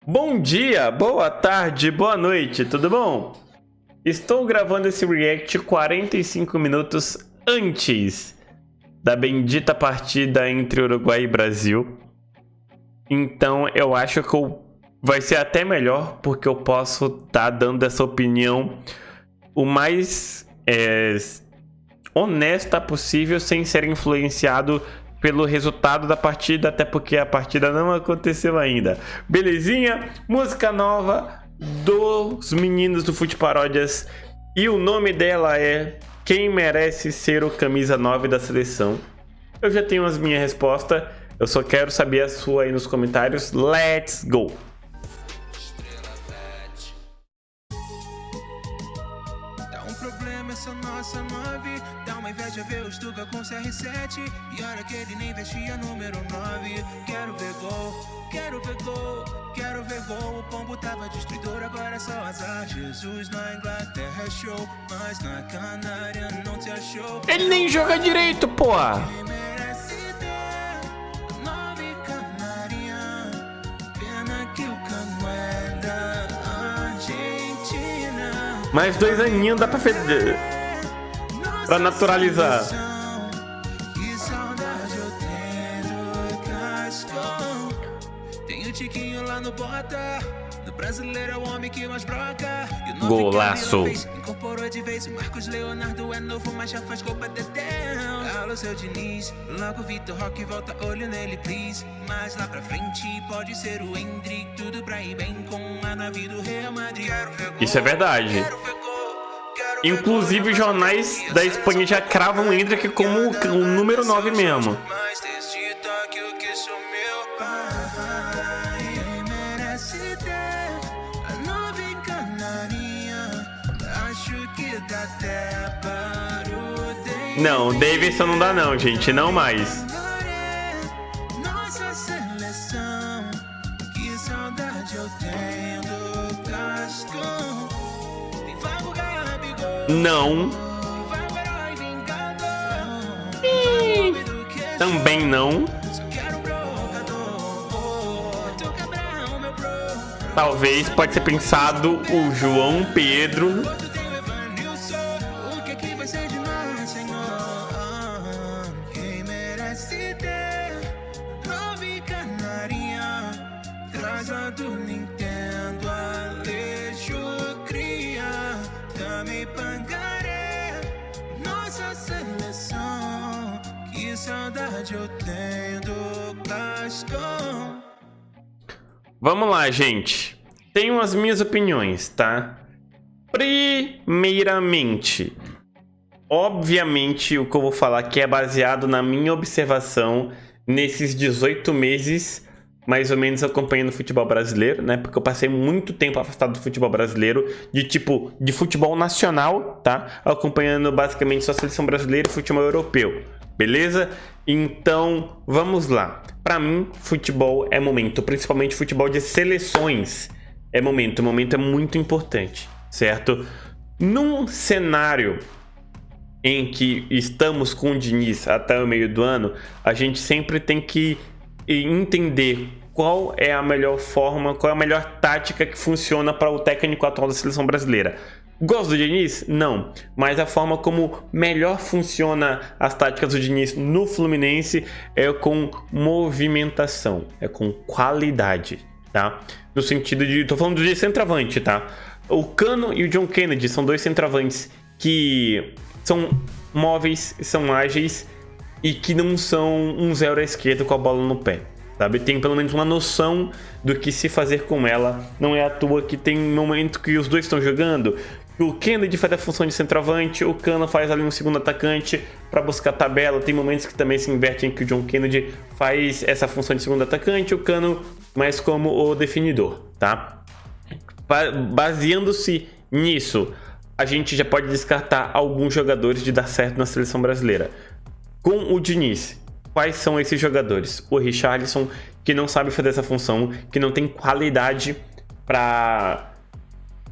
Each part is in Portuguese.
Bom dia, boa tarde, boa noite, tudo bom? Estou gravando esse react 45 minutos antes da bendita partida entre Uruguai e Brasil. Então eu acho que vai ser até melhor, porque eu posso estar dando essa opinião o mais honesta possível, sem ser influenciado pelo resultado da partida, até porque a partida não aconteceu ainda. Belezinha? Música nova dos meninos do Fute Paródias, e o nome dela é Quem Merece Ser o Camisa 9 da Seleção. Eu já tenho as minhas respostas, eu só quero saber a sua aí nos comentários. Let's go! Essa nossa 9 dá uma inveja ver o Stuka com CR7. E olha que ele nem vestia número 9. Quero ver gol, quero ver gol, quero ver gol. O pombo tava destruidor, agora é só azar. Jesus na Inglaterra é show, mas na Canária não te achou. Ele nem joga direito, porra! Quem merece ter 9 Canarinha. Pena que o cano é da Argentina. Mais 2 aninhos dá pra feder. Pra naturalizar. Que saudade eu tenho do Cascão. Tem o Tiquinho lá no bota. No brasileiro é o homem que mais broca. Golaço. Incorporou de vez. O Marcos Leonardo é novo, mas já faz gol pra Dedéu. Alô, seu Diniz. Logo Vitor Roque, volta olho nele, please. Mas lá pra frente pode ser o Hendrick. Tudo pra ir bem com a nave do Real Madrid. Isso é verdade. Inclusive, os jornais da Espanha já cravam o Hendrick como o número 9 mesmo. Mas desse toque o que sou meu pai. Quem merece ter a 9 Canarinha. Acho que dá até para o Davidson. Não, Davidson não dá não, gente, não mais. Nossa seleção. Que saudade eu tenho do Cascão. Tem Fábio Gabigol. Não. Também não. Talvez pode ser pensado o João Pedro. Quem merece ter 9 Canarinha. Traja do Nintendo, Aleixo cria. Também Pangaré. Nossa seleção. Que saudade eu tenho do Cascão. Vamos lá, gente. Tenho as minhas opiniões, tá? Primeiramente, obviamente, o que eu vou falar aqui é baseado na minha observação nesses 18 meses, mais ou menos, acompanhando o futebol brasileiro, né? Porque eu passei muito tempo afastado do futebol brasileiro, de futebol nacional, tá? Acompanhando basicamente só a seleção brasileira e futebol europeu. Beleza? Então, vamos lá. Pra mim, futebol é momento, principalmente futebol de seleções. É momento, o momento é muito importante, certo? Num cenário em que estamos com o Diniz até o meio do ano, a gente sempre tem que entender qual é a melhor forma, qual é a melhor tática que funciona para o técnico atual da seleção brasileira. Gosto do Diniz? Não. Mas a forma como melhor funciona as táticas do Diniz no Fluminense é com movimentação, é com qualidade, tá? No sentido de... tô falando de centroavante, tá? O Cano e o John Kennedy são dois centroavantes que são móveis, são ágeis e que não são um zero à esquerda com a bola no pé, sabe? Tem pelo menos uma noção do que se fazer com ela. Não é à toa que tem um momento que os dois estão jogando, o Kennedy faz a função de centroavante, o Cano faz ali um segundo atacante para buscar a tabela. Tem momentos que também se invertem, que o John Kennedy faz essa função de segundo atacante, o Cano mais como o definidor, tá? Baseando-se nisso, a gente já pode descartar alguns jogadores de dar certo na seleção brasileira. Com o Diniz, quais são esses jogadores? O Richarlison, que não sabe fazer essa função, que não tem qualidade para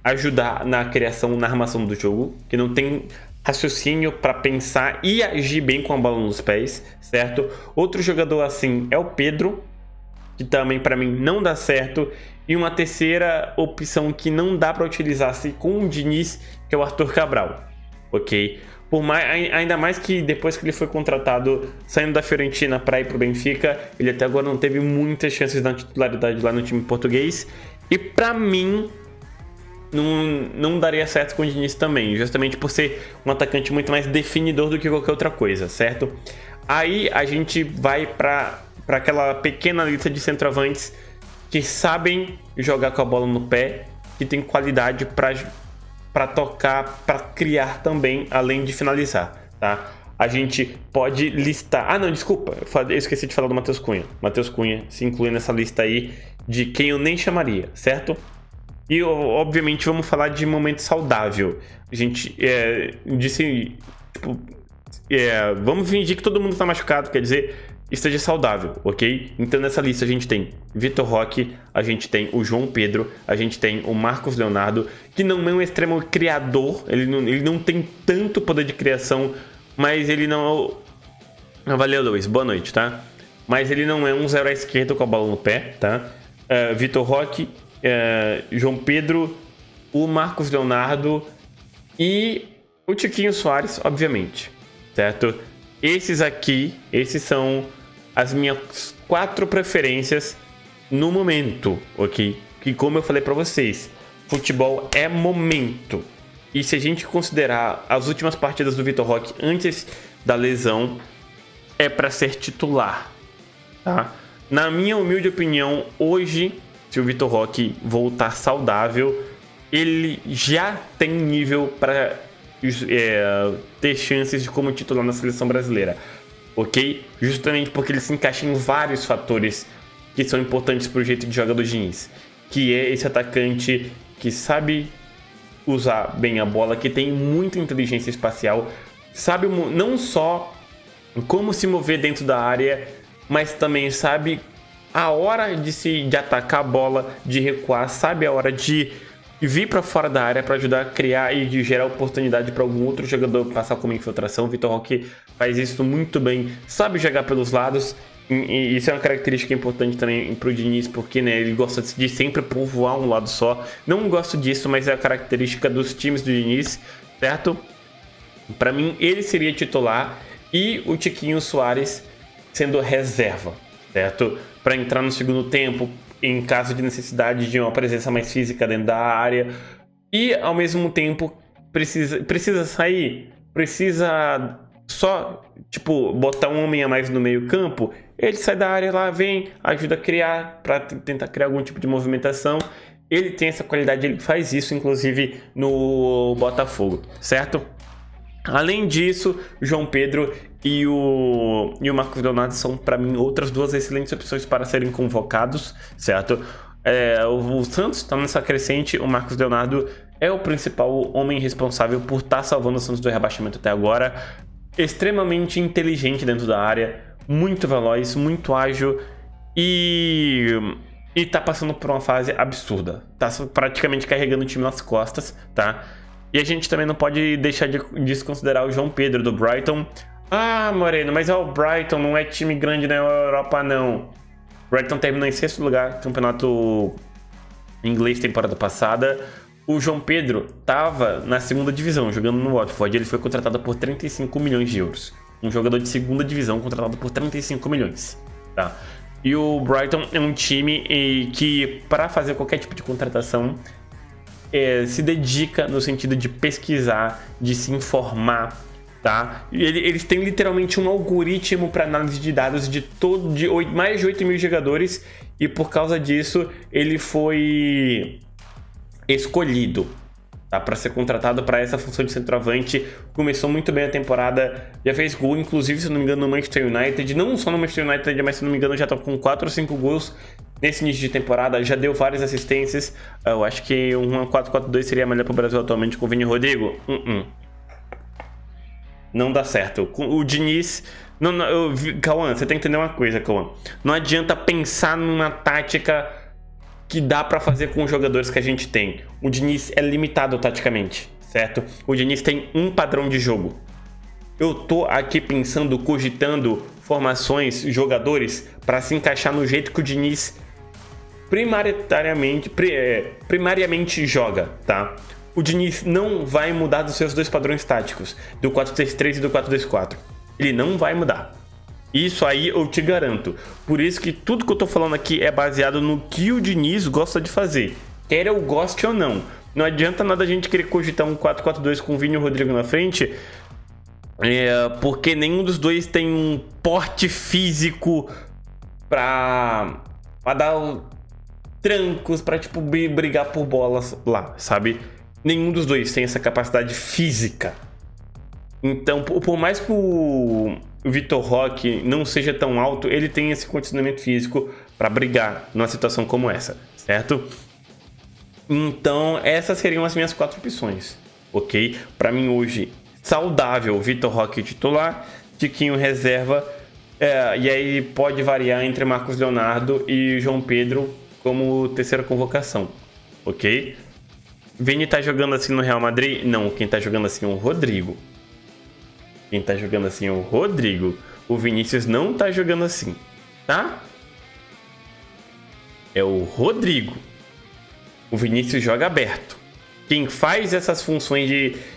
ajudar na criação, na armação do jogo, que não tem raciocínio para pensar e agir bem com a bola nos pés, certo? Outro jogador assim é o Pedro, que também para mim não dá certo. E uma terceira opção que não dá para utilizar com o Diniz, que é o Arthur Cabral, ok? Ainda mais que depois que ele foi contratado, saindo da Fiorentina para ir para o Benfica, ele até agora não teve muitas chances na titularidade lá no time português. E para mim, não daria certo com o Diniz também, justamente por ser um atacante muito mais definidor do que qualquer outra coisa, certo? Aí a gente vai para aquela pequena lista de centroavantes que sabem jogar com a bola no pé, que tem qualidade para tocar, para criar também, além de finalizar, tá? A gente pode listar... Ah, não, desculpa, eu esqueci de falar do Matheus Cunha. Matheus Cunha se inclui nessa lista aí de quem eu nem chamaria, certo? E, obviamente, vamos falar de momento saudável. A gente disse, tipo... vamos fingir que todo mundo tá machucado, quer dizer, esteja saudável, ok? Então nessa lista a gente tem Vitor Roque, a gente tem o João Pedro, a gente tem o Marcos Leonardo, que não é um extremo criador, ele não tem tanto poder de criação, mas ele não... Valeu, Luiz, boa noite, tá? Mas ele não é um zero à esquerda com a bola no pé, tá? Vitor Roque, João Pedro, o Marcos Leonardo e o Tiquinho Soares, obviamente, certo? Esses são as minhas 4 preferências no momento, ok? Que, como eu falei pra vocês, futebol é momento. E se a gente considerar as últimas partidas do Vitor Roque antes da lesão, é para ser titular, tá? Na minha humilde opinião, hoje, se o Vitor Roque voltar saudável, ele já tem nível para ter chances de como titular na seleção brasileira, ok? Justamente porque ele se encaixa em vários fatores que são importantes para o jeito de jogar do Diniz, que é esse atacante que sabe usar bem a bola, que tem muita inteligência espacial, sabe não só como se mover dentro da área, mas também sabe a hora de atacar a bola, de recuar, sabe a hora de vir para fora da área para ajudar a criar e de gerar oportunidade para algum outro jogador passar como infiltração. O Vitor Roque faz isso muito bem, sabe jogar pelos lados, e isso é uma característica importante também para o Diniz, porque né, ele gosta de sempre povoar um lado só. Não gosto disso, mas é a característica dos times do Diniz, certo? Para mim, ele seria titular e o Tiquinho Soares sendo reserva, certo? Para entrar no segundo tempo, em caso de necessidade de uma presença mais física dentro da área. E, ao mesmo tempo, precisa sair, precisa só, tipo, botar um homem a mais no meio campo. Ele sai da área lá, vem, ajuda a criar, para tentar criar algum tipo de movimentação. Ele tem essa qualidade, ele faz isso, inclusive, no Botafogo, certo? Além disso, o João Pedro e o Marcos Leonardo são, para mim, outras 2 excelentes opções para serem convocados, certo? O Santos está nessa crescente, o Marcos Leonardo é o principal homem responsável por estar salvando o Santos do rebaixamento até agora. Extremamente inteligente dentro da área, muito veloz, muito ágil e tá passando por uma fase absurda. Tá praticamente carregando o time nas costas, tá? E a gente também não pode deixar de desconsiderar o João Pedro do Brighton. Ah, Moreno, mas o Brighton não é time grande na Europa, não. O Brighton terminou em 6º lugar, campeonato inglês temporada passada. O João Pedro estava na 2ª divisão, jogando no Watford. Ele foi contratado por 35 milhões de euros. Um jogador de 2ª divisão contratado por 35 milhões, tá? E o Brighton é um time que, para fazer qualquer tipo de contratação, se dedica no sentido de pesquisar, de se informar, tá? Eles têm literalmente um algoritmo para análise de dados de mais de 8 mil jogadores, e por causa disso ele foi escolhido, tá? Para ser contratado para essa função de centroavante. Começou muito bem a temporada, já fez gol, inclusive, se não me engano, no Manchester United. Não só no Manchester United, mas se não me engano já tá com 4 ou 5 gols nesse início de temporada. Já deu várias assistências. Eu acho que um 4-4-2 seria melhor para o Brasil atualmente com o Vini Rodrigo. Não dá certo. O Diniz... Cauã, você tem que entender uma coisa, Cauã. Não adianta pensar numa tática que dá para fazer com os jogadores que a gente tem. O Diniz é limitado taticamente, certo? O Diniz tem um padrão de jogo. Eu tô aqui pensando, cogitando formações, jogadores para se encaixar no jeito que o Diniz primariamente joga, tá? O Diniz não vai mudar dos seus dois padrões táticos, do 4-3-3 e do 4-2-4. Ele não vai mudar. Isso aí eu te garanto. Por isso que tudo que eu tô falando aqui é baseado no que o Diniz gosta de fazer. Quer eu goste ou não. Não adianta nada a gente querer cogitar um 4-4-2 com o Vini e o Rodrigo na frente, porque nenhum dos dois tem um porte físico pra dar trancos, pra tipo brigar por bolas lá, sabe? Nenhum dos dois tem essa capacidade física. Então, por mais que o Vitor Roque não seja tão alto, ele tem esse condicionamento físico para brigar numa situação como essa, certo? Então, essas seriam as minhas 4 opções, ok? Para mim hoje, saudável, Vitor Roque titular, Tiquinho reserva, e aí pode variar entre Marcos Leonardo e João Pedro como terceira convocação, ok? Vini tá jogando assim no Real Madrid? Não, quem tá jogando assim é o Rodrigo. Quem tá jogando assim é o Rodrigo. O Vinícius não tá jogando assim, tá? É o Rodrigo. O Vinícius joga aberto. Quem faz essas funções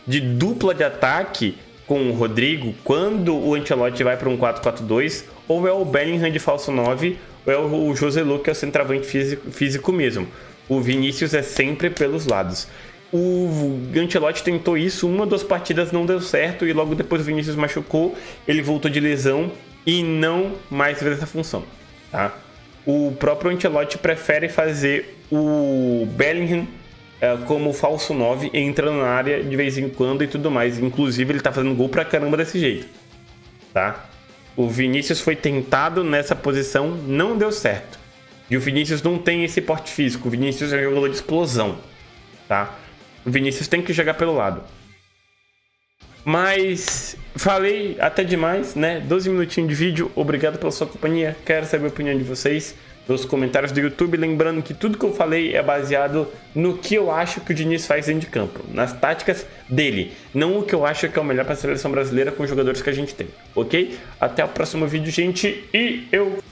de dupla de ataque com o Rodrigo, quando o Ancelotti vai para um 4-4-2, ou é o Bellingham de falso 9, ou é o Joselu, que é o centroavante físico mesmo. O Vinícius é sempre pelos lados. O Ancelotti tentou isso, uma das partidas não deu certo e logo depois o Vinícius machucou, ele voltou de lesão e não mais fez essa função, tá? O próprio Ancelotti prefere fazer o Bellingham como falso 9, entrando na área de vez em quando e tudo mais. Inclusive ele tá fazendo gol pra caramba desse jeito, tá? O Vinícius foi tentado nessa posição, não deu certo. E o Vinícius não tem esse porte físico, o Vinícius é um jogador de explosão, tá? O Vinícius tem que jogar pelo lado. Mas falei até demais, né? 12 minutinhos de vídeo. Obrigado pela sua companhia. Quero saber a opinião de vocês nos comentários do YouTube. Lembrando que tudo que eu falei é baseado no que eu acho que o Diniz faz dentro de campo, nas táticas dele, não o que eu acho que é o melhor para a seleção brasileira com os jogadores que a gente tem, ok? Até o próximo vídeo, gente, e eu